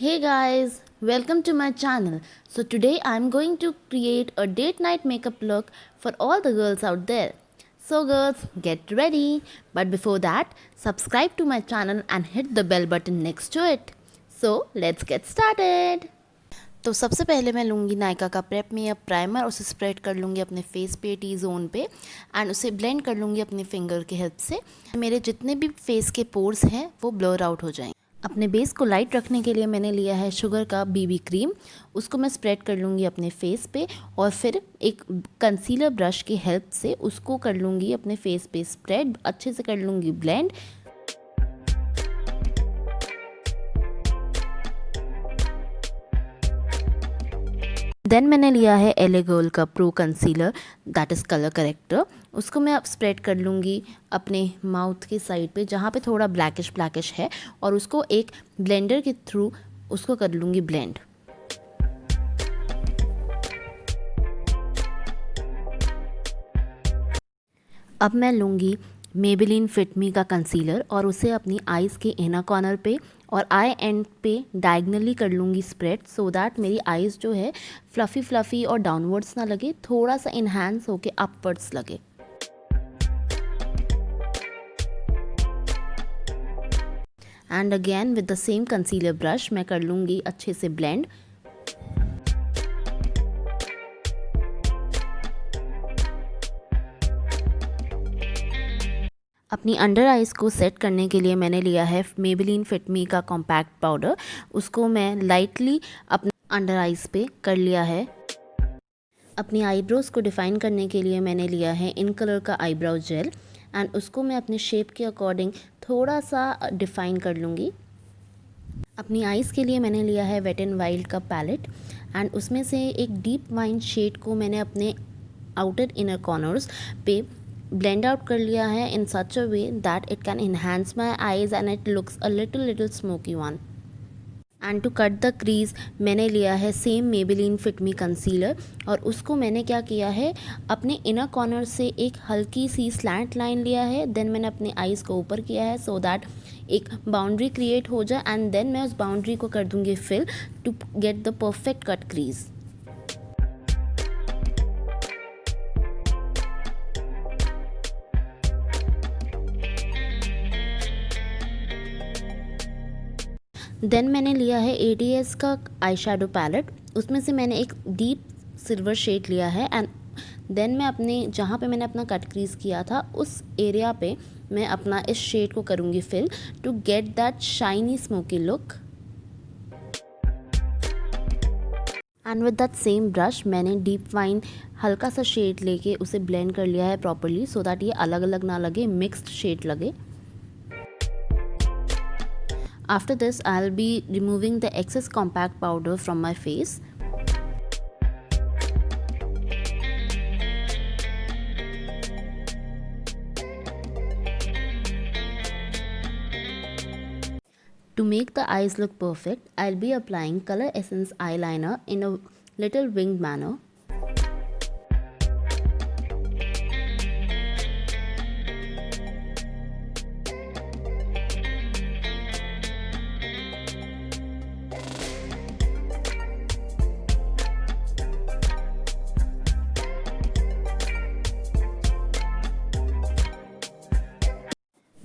Hey guys, welcome to my channel. So today I'm going to create a date night makeup look for all the girls out there. So girls, get ready. But before that, subscribe to my channel and hit the bell button next to it. So let's get started. तो सबसे पहले मैं लूँगी नायका का prep makeup primer, उसे spread कर लूँगी अपने फेस पे, टी जोन पे, एंड उसे ब्लेंड कर लूँगी अपने फिंगर की हेल्प से। मेरे जितने भी फेस के पोर्स हैं वो ब्लर आउट हो जाएंगे। अपने बेस को लाइट रखने के लिए मैंने लिया है शुगर का बीबी क्रीम, उसको मैं स्प्रेड कर लूँगी अपने फेस पे और फिर एक कंसीलर ब्रश की हेल्प से उसको कर लूँगी अपने फेस पे स्प्रेड, अच्छे से कर लूँगी ब्लेंड। देन मैंने लिया है एले गर्ल का pro concealer, that is colour corrector, उसको मैं अब स्प्रेड कर लूँगी अपने माउथ के साइड पे जहाँ पे थोड़ा ब्लैकिश है, और उसको एक ब्लेंडर के थ्रू उसको कर लूँगी ब्लेंड। अब मैं लूँगी मेबेलिन फिट मी का कंसीलर और उसे अपनी आईज़ के इनर कॉर्नर पे और आई एंड पे डायगनली कर लूँगी स्प्रेड, सो दैट मेरी आईज़ जो है फ्लफ़ी और डाउनवर्ड्स ना लगे, थोड़ा सा इन्हांस होके अपवर्ड्स लगे। And again with the same concealer brush मैं कर लूँगी अच्छे से ब्लेंड। अपनी अंडर आइज़ को सेट करने के लिए मैंने लिया है मेबेलिन फिट मी का कॉम्पैक्ट पाउडर, उसको मैं लाइटली अपने अंडर आइज़ पे कर लिया है। अपनी आईब्रोज़ को डिफ़ाइन करने के लिए मैंने लिया है इन कलर का आईब्राउ जेल, एंड उसको मैं अपने शेप के अकॉर्डिंग थोड़ा सा डिफ़ाइन कर लूँगी। अपनी आईज़ के लिए मैंने लिया है वेट एंड वाइल्ड का पैलेट, एंड उसमें से एक डीप वाइन शेड को मैंने अपने आउटर इनर कॉर्नर्स पे blend out कर लिया है in such a way that it can enhance my eyes and it looks a little smoky one. And to cut the crease मैंने लिया है same Maybelline Fit Me concealer, और उसको मैंने क्या किया है अपने इनर कॉर्नर से एक हल्की सी स्लैंट लाइन लिया है, देन मैंने अपने आईज़ को ऊपर किया है सो दैट एक बाउंड्री क्रिएट हो जाए, एंड देन मैं उस बाउंड्री को कर दूँगी fill to get the perfect cut crease. Then मैंने लिया है ADS का आई शेडो पैलेट, उसमें से मैंने एक डीप सिल्वर शेड लिया है, एंड देन मैं अपने जहाँ पे मैंने अपना कट क्रीज किया था उस एरिया पे मैं अपना इस शेड को करूँगी fill to get that shiny smoky look. And with that same brush मैंने डीप वाइन हल्का सा शेड लेके उसे ब्लेंड कर लिया है प्रॉपरली सो दैट ये अलग अलग ना लगे, मिक्स्ड शेड लगे। After this, I'll be removing the excess compact powder from my face. To make the eyes look perfect, I'll be applying Color Essence eyeliner in a little winged manner.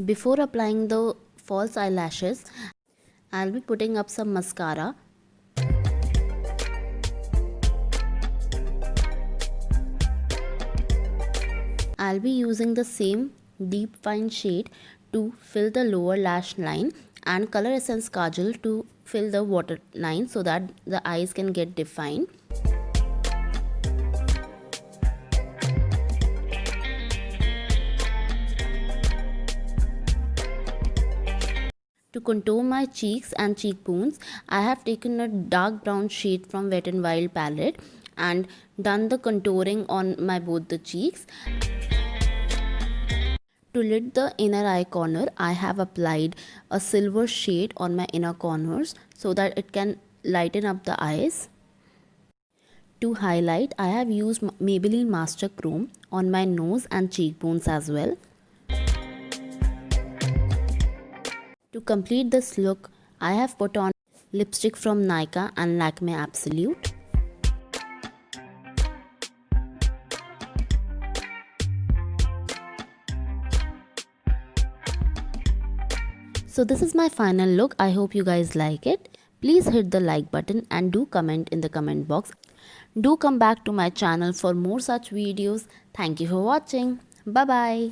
Before applying the false eyelashes, I'll be putting up some mascara. I'll be using the same deep fine shade to fill the lower lash line and Color Essence Kajal to fill the water line so that the eyes can get defined. To contour my cheeks and cheekbones, I have taken a dark brown shade from Wet n Wild palette and done the contouring on my both the cheeks. To lit the inner eye corner, I have applied a silver shade on my inner corners so that it can lighten up the eyes. To highlight, I have used Maybelline Master Chrome on my nose and cheekbones as well. To complete this look, I have put on lipstick from Nykaa and Lakme Absolute. So this is my final look. I hope you guys like it. Please hit the like button and do comment in the comment box. Do come back to my channel for more such videos. Thank you for watching. Bye bye.